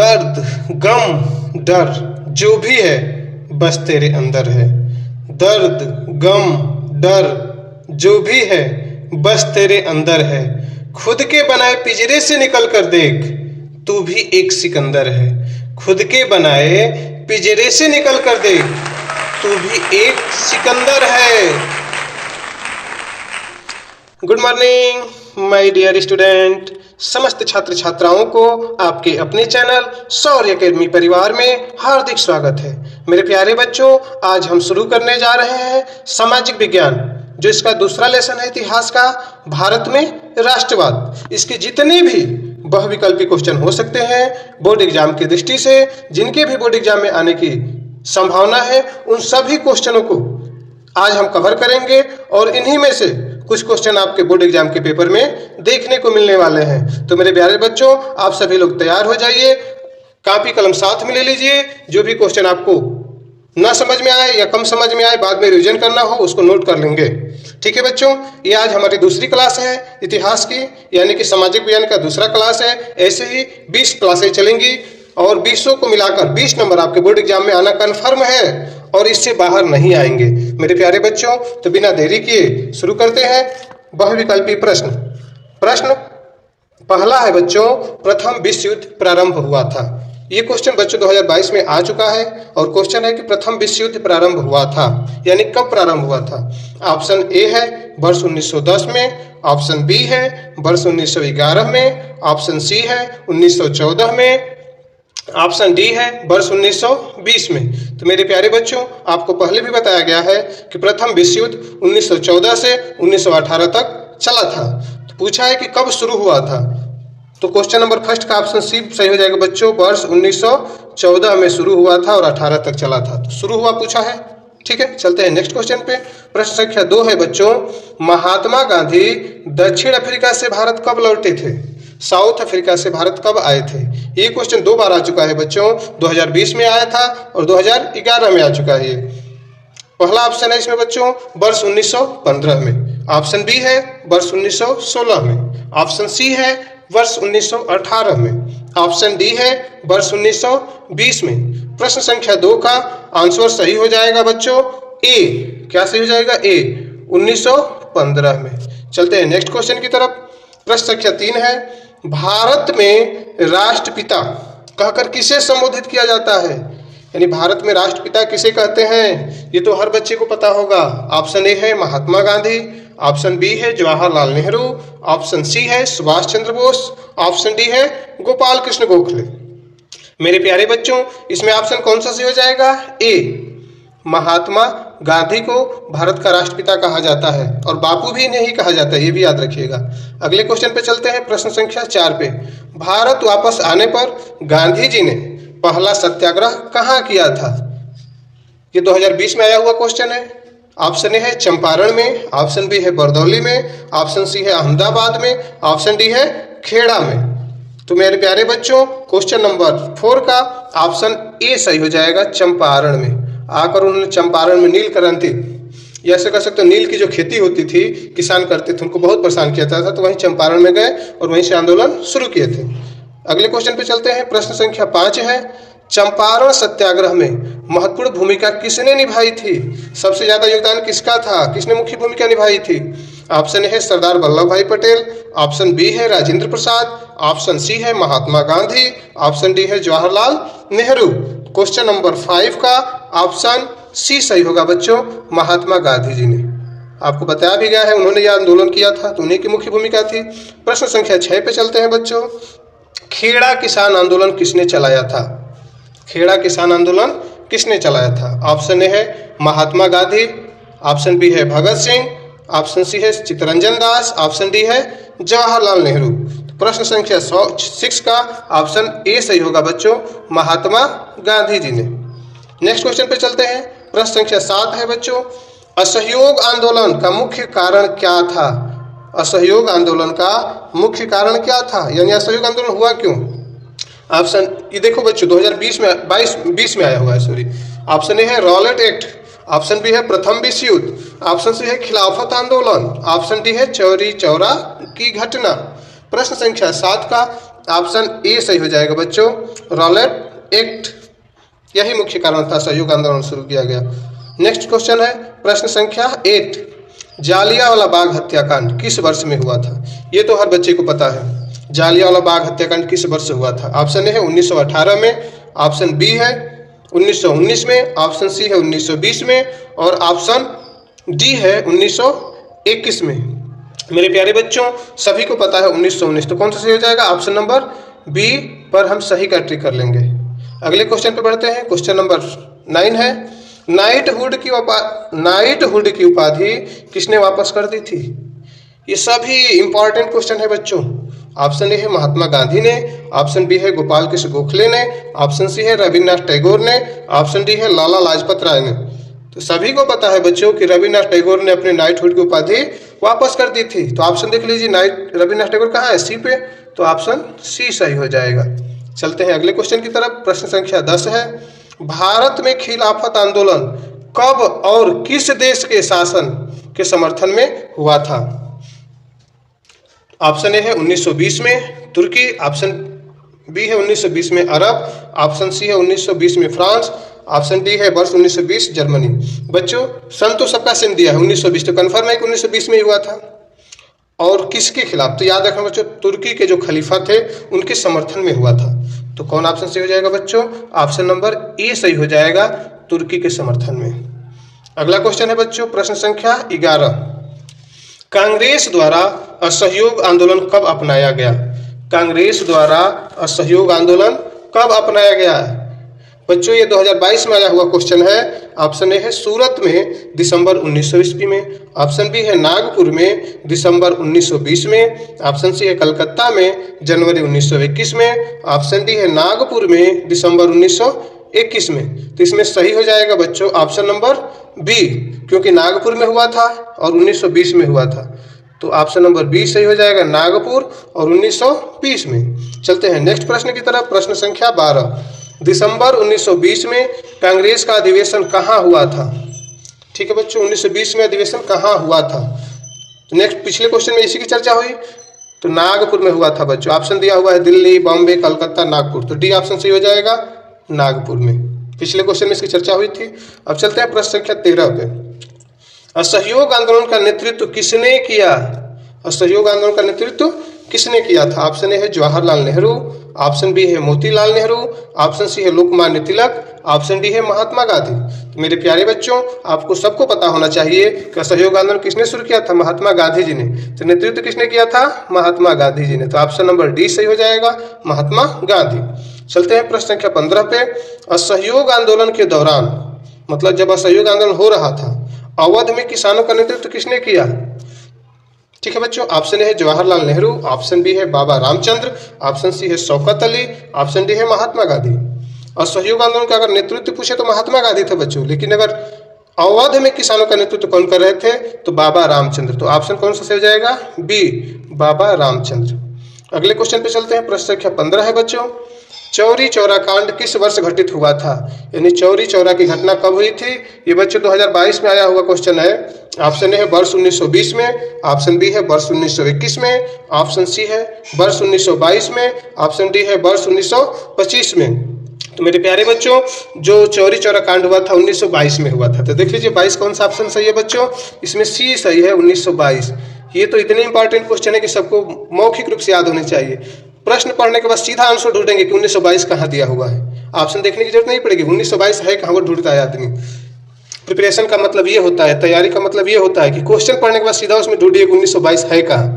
दर्द, गम, डर जो भी है बस तेरे अंदर है। दर्द, गम, डर जो भी है बस तेरे अंदर है। खुद के बनाए पिंजरे से निकल कर देख, तू भी एक सिकंदर है। खुद के बनाए पिंजरे से निकल कर देख, तू भी एक सिकंदर है। Good morning my dear student. समस्त छात्र छात्राओं को आपके अपने चैनल शौर्य अकेडमी परिवार में हार्दिक स्वागत है। मेरे प्यारे बच्चों, आज हम शुरू करने जा रहे हैं सामाजिक विज्ञान, जो इसका दूसरा लेसन है इतिहास का, भारत में राष्ट्रवाद। इसके जितने भी बहुविकल्पी क्वेश्चन हो सकते हैं बोर्ड एग्जाम की दृष्टि से, जिनके भी बोर्ड एग्जाम में आने की संभावना है, उन सभी क्वेश्चनों को आज हम कवर करेंगे और इन्हीं में से कुछ क्वेश्चन आपके बोर्ड एग्जाम के पेपर में देखने को मिलने वाले हैं। तो मेरे प्यारे बच्चों, आप सभी लोग तैयार हो जाइए, कॉपी कलम साथ में ले लीजिए। जो भी क्वेश्चन आपको ना समझ में आए या कम समझ में आए, बाद में रिवीजन करना हो, उसको नोट कर लेंगे। ठीक है बच्चों, ये आज हमारी दूसरी क्लास है इतिहास की, यानी कि सामाजिक विज्ञान का दूसरा क्लास है। ऐसे ही 20 क्लासें चलेंगी और 20 को मिलाकर 20 नंबर आपके बोर्ड एग्जाम में आना कन्फर्म है और इससे बाहर नहीं आएंगे मेरे प्यारे बच्चों। तो बिना देरी किए शुरू करते हैं बहुविकल्पी प्रश्न। प्रश्न पहला है बच्चों, प्रथम विश्व युद्ध प्रारंभ हुआ था। ये क्वेश्चन बच्चों 2022 में आ चुका है और क्वेश्चन है कि प्रथम विश्व युद्ध प्रारंभ हुआ था, यानी कब प्रारंभ हुआ था। ऑप्शन ए है वर्ष 1910 में, ऑप्शन बी है वर्ष 1911 में, ऑप्शन सी है 1914 में, ऑप्शन डी है वर्ष 1920 में। तो मेरे प्यारे बच्चों, आपको पहले भी बताया गया है कि प्रथम विश्व युद्ध 1914 से 1918 तक चला था। तो पूछा है कि कब शुरू हुआ था, तो क्वेश्चन नंबर फर्स्ट का ऑप्शन सी सही हो जाएगा बच्चों। वर्ष 1914 में शुरू हुआ था और 18 तक चला था, तो शुरू हुआ पूछा है। ठीक है, चलते हैं नेक्स्ट क्वेश्चन पे। प्रश्न संख्या 2 है बच्चों, महात्मा गांधी दक्षिण अफ्रीका से भारत कब लौटे थे? साउथ अफ्रीका से भारत कब आए थे? ये क्वेश्चन 2 बार आ चुका है बच्चों, 2020 में आया था और 2011 में आ चुका है। पहला ऑप्शन है इसमें बच्चों वर्ष 1915 में, ऑप्शन बी है वर्ष 1916 में, ऑप्शन सी है वर्ष 1918 में, ऑप्शन डी है वर्ष 1920 में। प्रश्न संख्या 2 का आंसर सही हो जाएगा बच्चों ए। क्या सही हो जाएगा? ए, 1915 में। चलते हैं नेक्स्ट क्वेश्चन की तरफ। प्रश्न संख्या 3 है, भारत में राष्ट्रपिता कहकर किसे संबोधित किया जाता है? यानी भारत में राष्ट्रपिता किसे कहते हैं, ये तो हर बच्चे को पता होगा। ऑप्शन ए है महात्मा गांधी, ऑप्शन बी है जवाहरलाल नेहरू, ऑप्शन सी है सुभाष चंद्र बोस, ऑप्शन डी है गोपाल कृष्ण गोखले। मेरे प्यारे बच्चों, इसमें ऑप्शन कौन सा सही हो जाएगा? ए, महात्मा गांधी को भारत का राष्ट्रपिता कहा जाता है और बापू भी इन्हें ही कहा जाता है, ये भी याद रखिएगा। अगले क्वेश्चन पे चलते हैं, प्रश्न संख्या 4 पे। भारत वापस आने पर गांधी जी ने पहला सत्याग्रह कहाँ किया था? ये 2020 में आया हुआ क्वेश्चन है। ऑप्शन ए है चंपारण में, ऑप्शन बी है बरदौली में, ऑप्शन सी है अहमदाबाद में, ऑप्शन डी है खेड़ा में। तो मेरे प्यारे बच्चों, क्वेश्चन नंबर 4 का ऑप्शन ए सही हो जाएगा, चंपारण में। आकर उन्होंने चंपारण में नील क्रांति, या ऐसे कह सकते हो नील की जो खेती होती थी, किसान करते थे, उनको बहुत परेशान किया था, तो वहीं चंपारण में गए और वहीं से आंदोलन शुरू किए थे। अगले क्वेश्चन पे चलते हैं। प्रश्न संख्या 5 है, चंपारण सत्याग्रह में महत्वपूर्ण भूमिका किसने निभाई थी? सबसे ज्यादा योगदान किसका था? किसने मुख्य भूमिका निभाई थी? ऑप्शन ए है सरदार वल्लभ भाई पटेल, ऑप्शन बी है राजेंद्र प्रसाद, ऑप्शन सी है महात्मा गांधी, ऑप्शन डी है जवाहरलाल नेहरू। क्वेश्चन नंबर 5 का ऑप्शन सी सही होगा बच्चों, महात्मा गांधी जी ने। आपको बताया भी गया है, उन्होंने यह आंदोलन किया था, तो उन्हीं की मुख्य भूमिका थी। प्रश्न संख्या 6 पे चलते हैं बच्चों, खेड़ा किसान आंदोलन किसने चलाया था? खेड़ा किसान आंदोलन किसने चलाया था? ऑप्शन ए है महात्मा गांधी, ऑप्शन बी है भगत सिंह, ऑप्शन सी है चित्तरंजन दास, ऑप्शन डी है जवाहरलाल नेहरू। प्रश्न संख्या 6 का ऑप्शन ए सही होगा बच्चों, महात्मा गांधी जी ने। नेक्स्ट क्वेश्चन पे चलते हैं। प्रश्न संख्या 7 है बच्चों, असहयोग आंदोलन का मुख्य कारण क्या था? असहयोग आंदोलन का मुख्य कारण क्या था, यानी असहयोग आंदोलन हुआ क्यों? ऑप्शन ये देखो बच्चों, 2020 में 20 में आया हुआ है, सॉरी। ऑप्शन ए है रॉलेट एक्ट, ऑप्शन बी है प्रथम विश्व युद्ध, ऑप्शन सी है खिलाफत आंदोलन, ऑप्शन डी है चौरी चौरा की घटना। प्रश्न संख्या 7 का ऑप्शन ए सही हो जाएगा बच्चों, रॉलेट एक्ट, यही मुख्य कारण था असहयोग आंदोलन शुरू किया गया। नेक्स्ट क्वेश्चन है प्रश्न संख्या 8, जालियांवाला बाग हत्याकांड किस वर्ष में हुआ था? ये तो हर बच्चे को पता है, जालियांवाला बाग हत्याकांड किस वर्ष हुआ था? ऑप्शन ए है 1918 में, ऑप्शन बी है 1919 में, ऑप्शन सी है 1920 में और ऑप्शन डी है 1921 में। मेरे प्यारे बच्चों सभी को पता है 1919, तो कौन सा सही हो जाएगा? ऑप्शन नंबर बी पर हम सही का ट्रिक कर लेंगे। अगले क्वेश्चन पे बढ़ते हैं। क्वेश्चन नंबर 9 है, नाइटहुड की उपाधि किसने वापस कर दी थी? ये सभी इंपॉर्टेंट क्वेश्चन है बच्चों। ऑप्शन ए है महात्मा गांधी ने, ऑप्शन बी है गोपाल कृष्ण गोखले ने, ऑप्शन सी है रविन्द्रनाथ टैगोर ने, ऑप्शन डी है लाला लाजपत राय ने। तो सभी को पता है बच्चों कि रविन्द्रनाथ टैगोर ने अपने नाइटहुड की उपाधि वापस कर दी थी। तो ऑप्शन देख लीजिए, रविन्द्रनाथ टैगोर कहाँ है? सी पे, तो ऑप्शन सी सही हो जाएगा। चलते हैं अगले क्वेश्चन की तरफ। प्रश्न संख्या 10 है, भारत में खिलाफत आंदोलन कब और किस देश के शासन के समर्थन में हुआ था? ऑप्शन ए है 1920 में तुर्की, ऑप्शन बी है 1920 में अरब, ऑप्शन सी है 1920 में फ्रांस, ऑप्शन डी है वर्ष 1920 जर्मनी। बच्चों सन तो सबका सेम दिया है 1920, तो कन्फर्म है कि 1920 में ही हुआ था। और किसके खिलाफ? तो याद रखना बच्चों, तुर्की के जो खलीफा थे उनके समर्थन में हुआ था। तो कौन ऑप्शन सही हो जाएगा बच्चों? ऑप्शन नंबर ए सही हो जाएगा, तुर्की के समर्थन में। अगला क्वेश्चन है बच्चों प्रश्न संख्या 11, कांग्रेस द्वारा असहयोग आंदोलन कब अपनाया गया? कांग्रेस द्वारा असहयोग आंदोलन कब अपनाया गया है? बच्चों ये 2022 में आया हुआ क्वेश्चन है। ऑप्शन ए है सूरत में दिसंबर 1900 ईस्वी में, ऑप्शन बी है नागपुर में दिसंबर 1920 में, ऑप्शन सी है कलकत्ता में जनवरी 1921 में, ऑप्शन डी है नागपुर में दिसंबर 1921 में। तो इसमें सही हो जाएगा बच्चों ऑप्शन नंबर बी, क्योंकि नागपुर में हुआ था और 1920 में हुआ था। तो ऑप्शन नंबर बी सही हो जाएगा, नागपुर और 1920 में। चलते हैं नेक्स्ट प्रश्न की तरफ। प्रश्न संख्या 12, दिसंबर 1920 में कांग्रेस का अधिवेशन कहाँ हुआ था? ठीक है बच्चों, 1920 में अधिवेशन कहाँ हुआ था? तो नेक्स्ट पिछले क्वेश्चन में इसी की चर्चा हुई, तो नागपुर में हुआ था बच्चों। ऑप्शन दिया हुआ है दिल्ली, बॉम्बे, कलकत्ता, नागपुर, तो डी ऑप्शन सही हो जाएगा, नागपुर में। पिछले क्वेश्चन में इसकी चर्चा हुई थी। अब चलते हैं प्रश्न संख्या 13 पे। असहयोग आंदोलन का नेतृत्व किसने किया? असहयोग आंदोलन का नेतृत्व किसने किया था? ऑप्शन ए है जवाहरलाल नेहरू, ऑप्शन बी है मोतीलाल नेहरू, ऑप्शन सी है लोकमान्य तिलक, ऑप्शन डी है महात्मा गांधी। तो मेरे प्यारे बच्चों आपको सबको पता होना चाहिए कि असहयोग आंदोलन किसने शुरू किया था? महात्मा गांधी जी ने। तो नेतृत्व किसने किया था? महात्मा गांधी जी ने। तो ऑप्शन नंबर डी सही हो जाएगा, महात्मा गांधी। चलते हैं प्रश्न संख्या 15 पे। असहयोग आंदोलन के दौरान, मतलब जब असहयोग आंदोलन हो रहा था, अवध में किसानों का नेतृत्व किसने किया? ठीक है बच्चों, ऑप्शन ए है जवाहरलाल नेहरू, ऑप्शन बी है बाबा रामचंद्र, ऑप्शन सी है शौकत अली, ऑप्शन डी है महात्मा गांधी। असहयोग आंदोलन का अगर नेतृत्व पूछे तो महात्मा गांधी थे बच्चों, लेकिन अगर अवध में किसानों का नेतृत्व कौन कर रहे थे तो बाबा रामचंद्र। तो ऑप्शन कौन सा सही हो जाएगा? बी, बाबा रामचंद्र। अगले क्वेश्चन पे चलते हैं। प्रश्न संख्या 15 है बच्चों, चौरी चौरा कांड किस वर्ष घटित हुआ था? यानी चौरी चौरा की घटना कब हुई थी? ये बच्चों 2022 में आया हुआ क्वेश्चन है। ऑप्शन ए है वर्ष 1920 में, ऑप्शन बी है वर्ष 1921 में, ऑप्शन सी है वर्ष 1922 में, ऑप्शन डी है वर्ष 1925 में। तो मेरे प्यारे बच्चों जो चौरी चौरा कांड हुआ था 1922 में हुआ था। तो देख लीजिए 22 कौन सा ऑप्शन सही है बच्चों? इसमें सी सही है, 1922। ये तो इतने इंपॉर्टेंट क्वेश्चन है कि सबको मौखिक रूप से याद होने चाहिए। प्रश्न पढ़ने के बाद सीधा आंसर ढूंढेंगे कि 1922 कहाँ दिया हुआ है, ऑप्शन देखने की जरूरत नहीं पड़ेगी। 1922 है कहाँ, वो ढूंढता है आदमी। प्रिपरेशन का मतलब ये होता है, तैयारी का मतलब ये होता है कि क्वेश्चन पढ़ने के बाद सीधा उसमें ढूंढिए 1922 है कहाँ।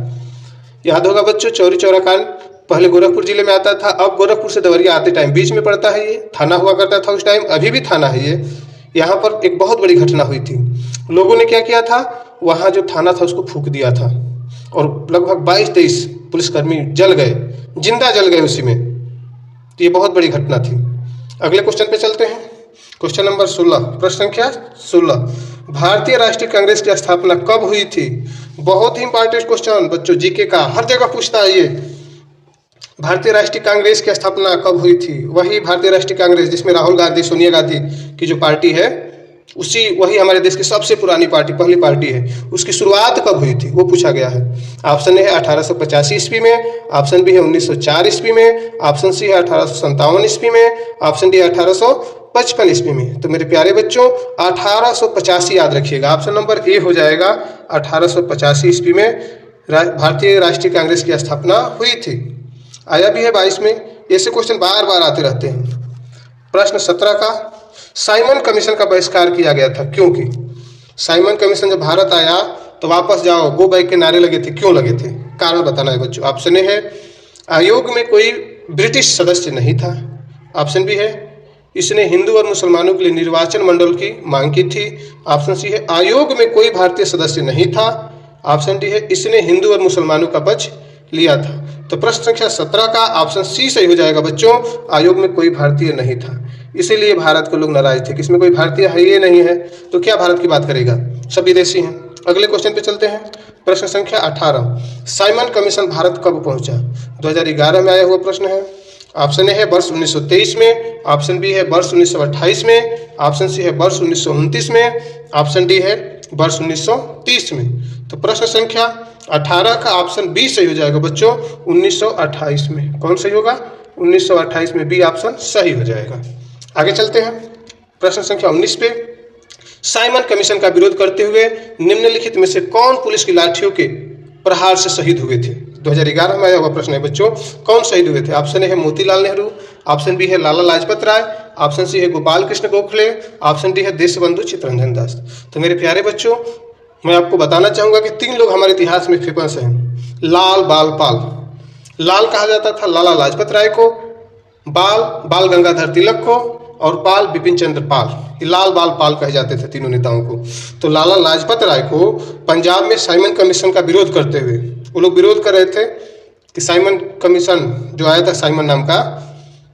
याद होगा बच्चों चौरी चौरा कांड पहले गोरखपुर जिले में आता था, अब गोरखपुर से देवरिया आते टाइम बीच में पड़ता है। ये थाना हुआ करता था उस टाइम, अभी भी थाना है ये। यहाँ पर एक बहुत बड़ी घटना हुई थी। लोगों ने क्या किया था, वहाँ जो थाना था उसको फूंक दिया था और लगभग 22-23 पुलिसकर्मी जल गए, जिंदा जल गए उसी में। तो ये बहुत बड़ी घटना थी। अगले क्वेश्चन पे चलते हैं। क्वेश्चन नंबर 16, प्रश्न संख्या 16, भारतीय राष्ट्रीय कांग्रेस की स्थापना कब हुई थी? बहुत ही इंपॉर्टेंट क्वेश्चन बच्चों, जीके का हर जगह पूछता है ये। भारतीय राष्ट्रीय कांग्रेस की स्थापना कब हुई थी? वही भारतीय राष्ट्रीय कांग्रेस जिसमें राहुल गांधी, सोनिया गांधी की जो पार्टी है वही हमारे देश की सबसे पुरानी पार्टी, पहली पार्टी है, उसकी शुरुआत कब हुई थी वो पूछा गया है। ऑप्शन ए है 1885 ईस्वी में, ऑप्शन बी है 1904 ईस्वी में, ऑप्शन सी है 1857 ईस्वी में, ऑप्शन डी है 1855 ईस्वी में। तो मेरे प्यारे बच्चों 1885 याद रखिएगा, ऑप्शन नंबर ए हो जाएगा। 1885 ईस्वी में भारतीय राष्ट्रीय कांग्रेस की स्थापना हुई थी। आया भी है 22 में। ऐसे क्वेश्चन बार बार आते रहते हैं। प्रश्न 17 का, साइमन कमीशन का बहिष्कार किया गया था क्योंकि साइमन कमीशन जब भारत आया तो वापस जाओ गो बैक के नारे लगे थे, क्यों लगे थे, कारण बताना है बच्चों। ऑप्शन ए है आयोग में कोई ब्रिटिश सदस्य नहीं था, ऑप्शन बी है इसने हिंदू और मुसलमानों के लिए निर्वाचन मंडल की मांग की थी, ऑप्शन सी है आयोग में कोई भारतीय सदस्य नहीं था, ऑप्शन डी है इसने हिंदू और मुसलमानों का पक्ष लिया था। तो प्रश्न संख्या 17 का ऑप्शन सी सही हो जाएगा बच्चों, आयोग में कोई भारतीय नहीं था, इसीलिए भारत को लोग नाराज थे कि इसमें कोई भारतीय है ही नहीं है, तो क्या भारत की बात करेगा, सब विदेशी हैं। अगले क्वेश्चन पे चलते हैं। प्रश्न संख्या 18, साइमन कमीशन भारत कब पहुंचा? 2011 में आया हुआ प्रश्न है। ऑप्शन ए है वर्ष 1923 में, ऑप्शन बी है वर्ष 1928 में, ऑप्शन सी है वर्ष 1929 में, ऑप्शन डी है वर्ष 1930 में। तो प्रश्न संख्या 18 का ऑप्शन बी सही हो जाएगा बच्चों, 1928 में। कौन सही होगा? 1928 में, बी ऑप्शन सही हो जाएगा। आगे चलते हैं प्रश्न संख्या 19 पे। साइमन कमीशन का विरोध करते हुए निम्नलिखित में से कौन पुलिस की लाठियों के प्रहार से शहीद हुए थे? 2011 में आया हुआ प्रश्न है बच्चों, कौन शहीद हुए थे? ऑप्शन ए है मोतीलाल नेहरू, ऑप्शन बी है लाला लाजपत राय, ऑप्शन सी है गोपाल कृष्ण गोखले, ऑप्शन डी है देशबंधु चित्तरंजन दास। तो मेरे प्यारे बच्चों मैं आपको बताना चाहूंगा कि 3 लोग हमारे इतिहास में फेमस हैं। लाल बाल पाल, लाल कहा जाता था लाला लाजपत राय को, बाल गंगाधर तिलक को, और पाल बिपिन चंद्र पाल। ये लाल बाल पाल कहे जाते थे तीनों नेताओं को। तो लाला लाजपत राय को पंजाब में साइमन कमीशन का विरोध करते हुए वो लोग विरोध कर रहे थे कि साइमन कमीशन जो आया था साइमन नाम का,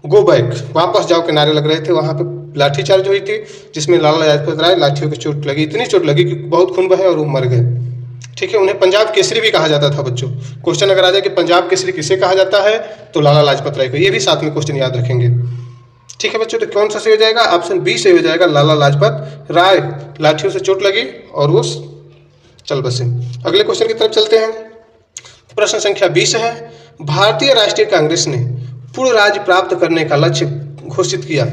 गो बैक, वापस जाओ के नारे लग रहे थे। वहाँ पे लाठीचार्ज हुई थी जिसमें लाला लाजपत राय लाठियों की चोट लगी, इतनी चोट लगी कि बहुत खून बहे और वो मर गए। ठीक है, उन्हें पंजाब केसरी भी कहा जाता था बच्चों। क्वेश्चन अगर आ जाए कि पंजाब केसरी किसे कहा जाता है तो लाला लाजपत राय को, ये भी साथ में क्वेश्चन याद रखेंगे। ठीक है बच्चों, तो कौन सा सही हो जाएगा? ऑप्शन बी सही हो जाएगा, लाला लाजपत राय, लाठियों से चोट लगी और वो चल बसे। अगले क्वेश्चन की तरफ चलते हैं। प्रश्न संख्या 20 है, भारतीय राष्ट्रीय कांग्रेस ने पूर्ण राज्य प्राप्त करने का लक्ष्य घोषित किया।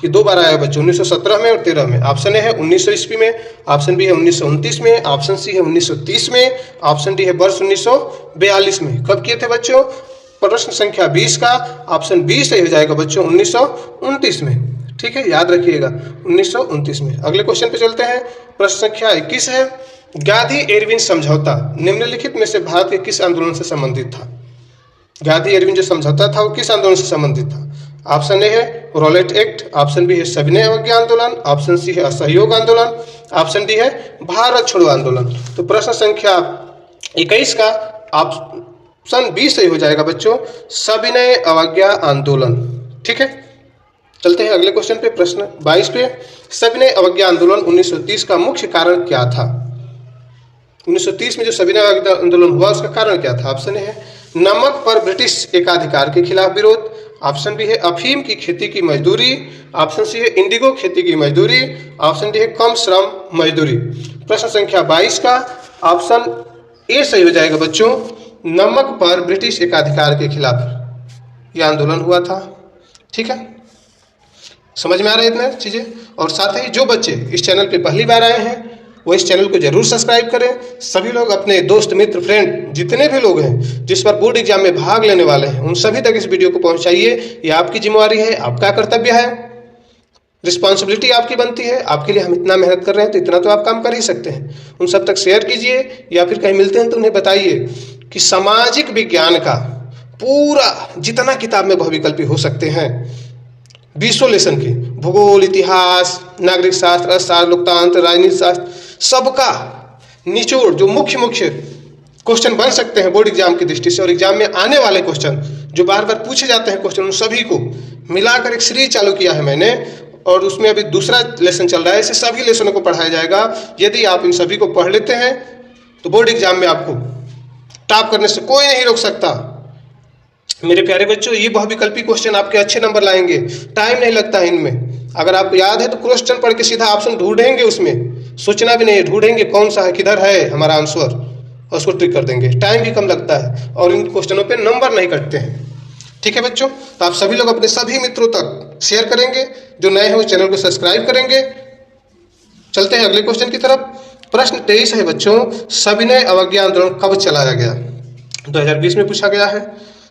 ये 2 बार आया बच्चों, 1917 में और 13 में। ऑप्शन ए है 1900 ईस्वी में, ऑप्शन बी है 1929 में, ऑप्शन सी है 1930 में, ऑप्शन डी है वर्ष 1942 में। कब किए थे बच्चों? प्रश्न संख्या 20 का ऑप्शन बी सही हो जाएगा बच्चों, 1929 में। ठीक है, याद रखिएगा 1929 में। अगले क्वेश्चन पे चलते हैं। प्रश्न संख्या 21 है, गांधी एरविन समझौता निम्नलिखित में से भारत के किस आंदोलन से संबंधित था? गांधी एरविन जो समझौता था वो किस आंदोलन से संबंधित था? ऑप्शन ए है रॉलेट एक्ट, ऑप्शन बी है सविनय अवज्ञा आंदोलन, ऑप्शन सी है असहयोग आंदोलन, ऑप्शन डी है भारत छोड़ो आंदोलन। तो प्रश्न संख्या 21 का ऑप्शन बी सही हो जाएगा बच्चों, सविनय अवज्ञा आंदोलन। ठीक है, चलते हैं अगले क्वेश्चन पे। प्रश्न 22 पे, सविनय अवज्ञा आंदोलन 1930 का मुख्य कारण क्या था? 1930 में जो सविनय अवज्ञा आंदोलन हुआ उसका कारण क्या था? ऑप्शन ए है नमक पर ब्रिटिश एकाधिकार के खिलाफ विरोध, ऑप्शन बी है अफीम की खेती की मजदूरी, ऑप्शन सी है इंडिगो खेती की मजदूरी, ऑप्शन डी है कम श्रम मजदूरी। प्रश्न संख्या 22 का ऑप्शन ए सही हो जाएगा बच्चों, नमक पर ब्रिटिश एकाधिकार के खिलाफ यह आंदोलन हुआ था। ठीक है, समझ में आ रहा है इतना चीजें? और साथ ही जो बच्चे इस चैनल पे पहली बार आए हैं वो इस चैनल को जरूर सब्सक्राइब करें। सभी लोग अपने दोस्त मित्र फ्रेंड जितने भी लोग हैं जिस पर बोर्ड एग्जाम में भाग लेने वाले हैं उन सभी तक इस वीडियो को पहुंचाइए। ये आपकी जिम्मेवारी है, आपका कर्तव्य है, रिस्पॉन्सिबिलिटी आपकी बनती है। आपके लिए हम इतना मेहनत कर रहे हैं तो इतना तो आप काम कर ही सकते हैं। उन सब तक शेयर कीजिए या फिर कहीं मिलते हैं तो उन्हें बताइए कि सामाजिक विज्ञान का पूरा जितना किताब में बहुविकल्पी हो सकते हैं 20 लेसन के, भूगोल, इतिहास, नागरिक शास्त्र, अर्थशास्त्र, लोकतंत्र, राजनीति शास्त्र, सबका निचोड़ जो मुख्य क्वेश्चन बन सकते हैं बोर्ड एग्जाम की दृष्टि से और एग्जाम में आने वाले क्वेश्चन जो बार बार पूछे जाते हैं क्वेश्चन, उन सभी को मिलाकर एक सीरीज चालू किया है मैंने और उसमें अभी दूसरा लेसन चल रहा है। ऐसे सभी लेसनों को पढ़ाया जाएगा। यदि आप इन सभी को पढ़ लेते हैं तो बोर्ड एग्जाम में आपको टॉप करने से कोई नहीं रोक सकता। मेरे प्यारे बच्चों, ये बहुविकल्पी क्वेश्चन आपके अच्छे नंबर लाएंगे, टाइम नहीं लगता है इनमें। अगर आपको याद है तो क्वेश्चन पढ़ के सीधा ऑप्शन ढूंढेंगे, उसमें सोचना भी नहीं, ढूंढेंगे कौन सा है, किधर है हमारा आंसर, और उसको टिक कर देंगे। टाइम भी कम लगता है और इन क्वेश्चनों पे नंबर नहीं कटते हैं। ठीक है बच्चों, तो आप सभी लोग अपने सभी मित्रों तक शेयर करेंगे, जो नए हैं उस चैनल को सब्सक्राइब करेंगे। चलते हैं अगले क्वेश्चन की तरफ। प्रश्न 23 है बच्चों, सविनय अवज्ञा आंदोलन कब चलाया गया? 2020 में पूछा गया है।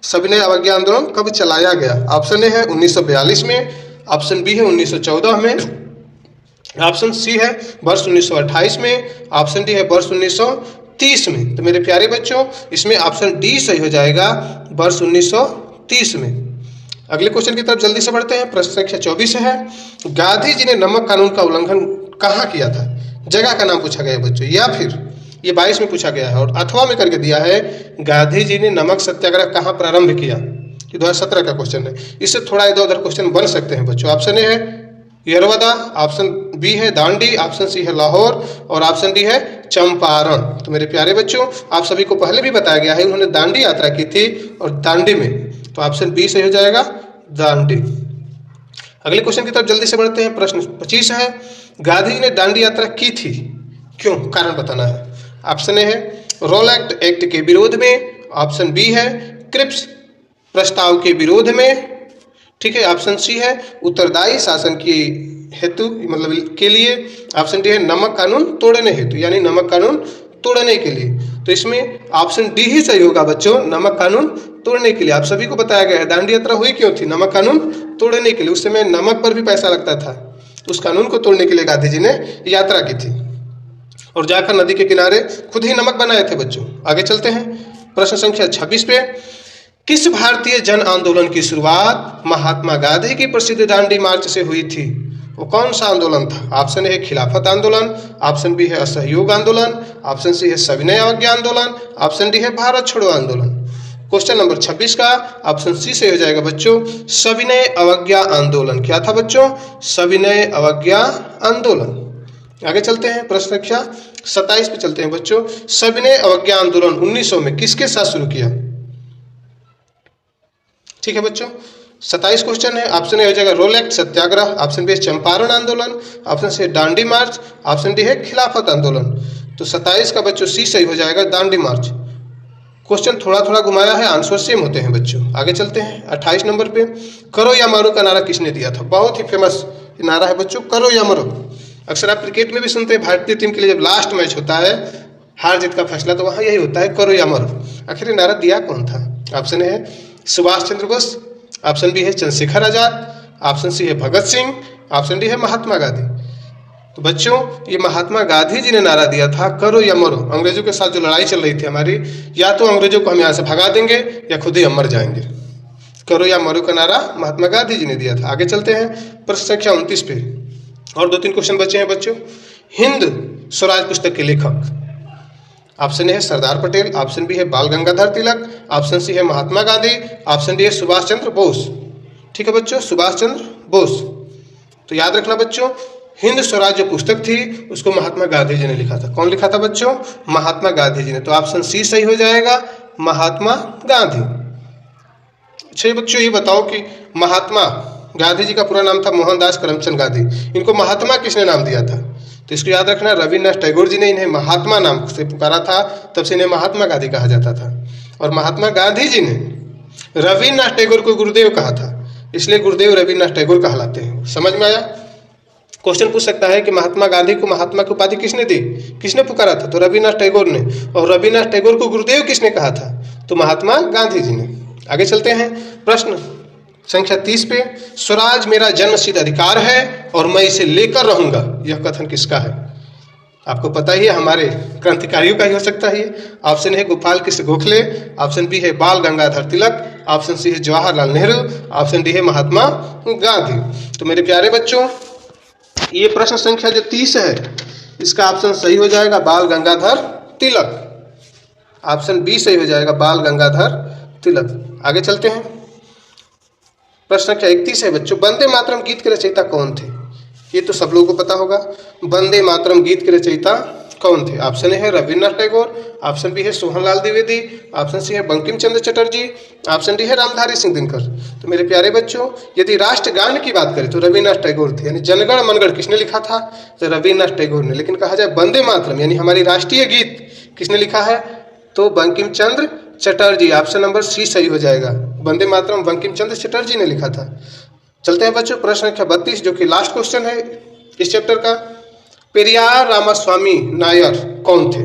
सविनय अवज्ञा आंदोलन कब चलाया गया? ऑप्शन ए है 1942 में, ऑप्शन बी है 1914 में, ऑप्शन सी है वर्ष 1928 में, ऑप्शन डी है वर्ष 1930 में। तो मेरे प्यारे बच्चों, इसमें ऑप्शन डी सही हो जाएगा, वर्ष 1930 में। अगले क्वेश्चन की तरफ जल्दी से बढ़ते हैं। प्रश्न संख्या 24 है, गांधी जी ने नमक कानून का उल्लंघन कहाँ किया था? जगह का नाम पूछा गया है बच्चों, या फिर ये 22 में पूछा गया है और अथवा में करके दिया है, गांधी जी ने नमक सत्याग्रह कहाँ प्रारंभ किया? ये 2017 का क्वेश्चन है। इससे थोड़ा इधर उधर क्वेश्चन बन सकते हैं बच्चों। ऑप्शन ए है यरवदा, ऑप्शन बी है दांडी, ऑप्शन सी है लाहौर और ऑप्शन डी है चंपारण। तो मेरे प्यारे बच्चों, आप सभी को पहले भी बताया गया है, उन्होंने दांडी यात्रा की थी और दांडी में, तो ऑप्शन बी सही हो जाएगा, दांडी। अगले क्वेश्चन की तरफ जल्दी से बढ़ते हैं। प्रश्न 25 है, गांधी जी ने दांडी यात्रा की थी, क्यों? कारण बताना है। ऑप्शन ए है रोलैक्ट एक्ट के विरोध में, ऑप्शन बी है क्रिप्स प्रस्ताव के विरोध में, ठीक है, ऑप्शन सी है उत्तरदायी शासन की हेतु मतलब के लिए, ऑप्शन डी है नमक कानून तोड़ने हेतु, यानी नमक कानून तोड़ने के लिए। तो इसमें ऑप्शन डी ही सही होगा बच्चों, नमक कानून तोड़ने के लिए। आप सभी को बताया गया है दांडी यात्रा हुई क्यों थी? नमक कानून तोड़ने के लिए। उस समय नमक पर भी पैसा लगता था, उस कानून को तोड़ने के लिए गांधी जी ने यात्रा की थी और जाकर नदी के किनारे खुद ही नमक बनाए थे बच्चों। आगे चलते हैं। प्रश्न संख्या 26 पे, किस भारतीय जन आंदोलन की शुरुआत महात्मा गांधी की प्रसिद्ध दांडी मार्च से हुई थी? वो कौन सा आंदोलन था? ऑप्शन ए है खिलाफत आंदोलन, ऑप्शन बी है असहयोग आंदोलन, ऑप्शन सी है सविनय अवज्ञा आंदोलन, ऑप्शन डी है भारत छोड़ो आंदोलन। क्वेश्चन नंबर 26 का ऑप्शन सी से हो जाएगा बच्चों, सविनय अवज्ञा आंदोलन। क्या था बच्चों? सविनय अवज्ञा आंदोलन। आगे चलते हैं। प्रश्न संख्या 27 पे चलते हैं बच्चों। सविनय अवज्ञा आंदोलन 1900 में किसके साथ शुरू किया? ठीक है बच्चों, 27 क्वेश्चन है। ऑप्शन ए हो जाएगा रोलैक्ट सत्याग्रह, ऑप्शन बी है चंपारण आंदोलन, ऑप्शन सी है दांडी मार्च, ऑप्शन डी है खिलाफत आंदोलन। तो 27 का बच्चों सी सही हो जाएगा, दांडी मार्च। क्वेश्चन थोड़ा थोड़ा घुमाया है, आंसर सेम होते हैं बच्चों। आगे चलते हैं। 28 नंबर पे, करो या मरो का नारा किसने दिया था? बहुत ही फेमस नारा है बच्चों, करो या मरो। अक्सर आप क्रिकेट में भी सुनते हैं, भारतीय टीम के लिए जब लास्ट मैच होता है, हार जीत का फैसला, तो वहाँ यही होता है, करो या मरो। आखिर ये नारा दिया कौन था? ऑप्शन है सुभाष चंद्र बोस, ऑप्शन बी है चंद्रशेखर आजाद, ऑप्शन सी है भगत सिंह, ऑप्शन डी है महात्मा गांधी। तो बच्चों, ये महात्मा गांधी जी ने नारा दिया था, करो या मरो। अंग्रेजों के साथ जो लड़ाई चल रही थी हमारी, या तो अंग्रेजों को हम यहाँ से भगा देंगे या खुद ही हम मर जाएंगे। करो या मरो का नारा महात्मा गांधी जी ने दिया था। आगे चलते हैं। प्रश्न संख्या 29 पे और 2-3 क्वेश्चन बचे हैं बच्चों। हिंद स्वराज पुस्तक के लेखक, ऑप्शन ए है सरदार पटेल, ऑप्शन बी है बाल गंगाधर तिलक, ऑप्शन सी है महात्मा गांधी, ऑप्शन डी है सुभाष चंद्र बोस। ठीक है बच्चों, सुभाष चंद्र बोस। तो याद रखना बच्चों, हिंद स्वराज जो पुस्तक थी उसको महात्मा गांधी जी ने लिखा था। कौन लिखा था बच्चों? महात्मा गांधी जी ने। तो ऑप्शन सी सही हो जाएगा, महात्मा गांधी। अच्छा बच्चों, ये बताओ कि महात्मा गांधी जी का पूरा नाम था मोहनदास करमचंद गांधी, इनको महात्मा किसने नाम दिया था? तो इसको याद रखना, रविन्द्रनाथ टैगोर जी ने इन्हें महात्मा नाम से पुकारा था, तब से इन्हें महात्मा गांधी कहा जाता था। और महात्मा गांधी जी ने रविन्द्रनाथ टैगोर को गुरुदेव कहा था, इसलिए गुरुदेव रविन्द्रनाथ टैगोर कहलाते हैं। समझ में आया? क्वेश्चन पूछ सकता है कि महात्मा गांधी को महात्मा की उपाधि किसने दी, किसने पुकारा था? तो रविन्द्रनाथ टैगोर ने। और रविन्द्रनाथ टैगोर को गुरुदेव किसने कहा था? तो महात्मा गांधी जी ने। आगे चलते हैं। प्रश्न संख्या 30 पे, स्वराज मेरा जन्मसिद्ध अधिकार है और मैं इसे लेकर रहूंगा, यह कथन किसका है? आपको पता ही है, हमारे क्रांतिकारियों का ही हो सकता है ये। ऑप्शन है गोपाल कृष्ण गोखले, ऑप्शन बी है बाल गंगाधर तिलक, ऑप्शन सी है जवाहरलाल नेहरू, ऑप्शन डी है महात्मा गांधी। तो मेरे प्यारे बच्चों, ये प्रश्न संख्या जो 30 है, इसका ऑप्शन सही हो जाएगा बाल गंगाधर तिलक। ऑप्शन बी सही हो जाएगा, बाल गंगाधर तिलक। आगे चलते हैं। प्रश्न संख्या 31 है बच्चों, वंदे मातरम गीत के रचयिता कौन थे? ये तो सब लोगों को पता होगा। वंदे मातरम गीत के रचयिता कौन थे? ऑप्शन ए है रविन्द्रनाथ टैगोर, ऑप्शन बी है सोहनलाल द्विवेदी, ऑप्शन सी है बंकिम चंद्र चटर्जी, ऑप्शन डी है रामधारी सिंह दिनकर। तो मेरे प्यारे बच्चों, यदि राष्ट्रगान की बात करें तो रविन्द्रनाथ टैगोर थे, यानी जनगण मनगढ़ किसने लिखा था? तो रविन्द्रनाथ टैगोर ने। लेकिन कहा जाए वंदे मातरम यानी हमारी राष्ट्रीय गीत किसने लिखा है? तो Bankim Chandra Chatterjee. Option number C सही हो जाएगा, वंदे मातरम बंकिम चंद्र चटर्जी ने लिखा था। चलते हैं बच्चों प्रश्न संख्या 32 जो कि लास्ट क्वेश्चन है इस चैप्टर का। पेरियार रामास्वामी नायर कौन थे?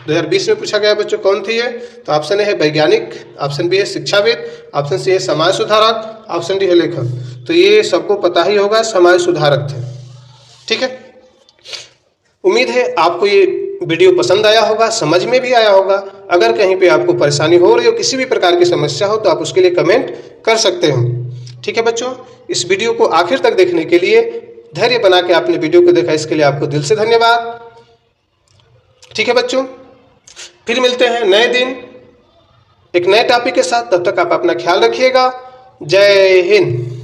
2020 में पूछा गया बच्चों, कौन थे ये? तो ऑप्शन ए है वैज्ञानिक, ऑप्शन बी है शिक्षाविद, ऑप्शन सी है समाज सुधारक, ऑप्शन डी है लेखक। तो ये सबको पता ही होगा, समाज सुधारक थे। ठीक है, उम्मीद है आपको ये वीडियो पसंद आया होगा, समझ में भी आया होगा। अगर कहीं पे आपको परेशानी हो रही हो, किसी भी प्रकार की समस्या हो, तो आप उसके लिए कमेंट कर सकते हो। ठीक है बच्चों, इस वीडियो को आखिर तक देखने के लिए, धैर्य बना के आपने वीडियो को देखा, इसके लिए आपको दिल से धन्यवाद। ठीक है बच्चों, फिर मिलते हैं नए दिन एक नए टॉपिक के साथ। तब तक आप अपना ख्याल रखिएगा। जय हिंद।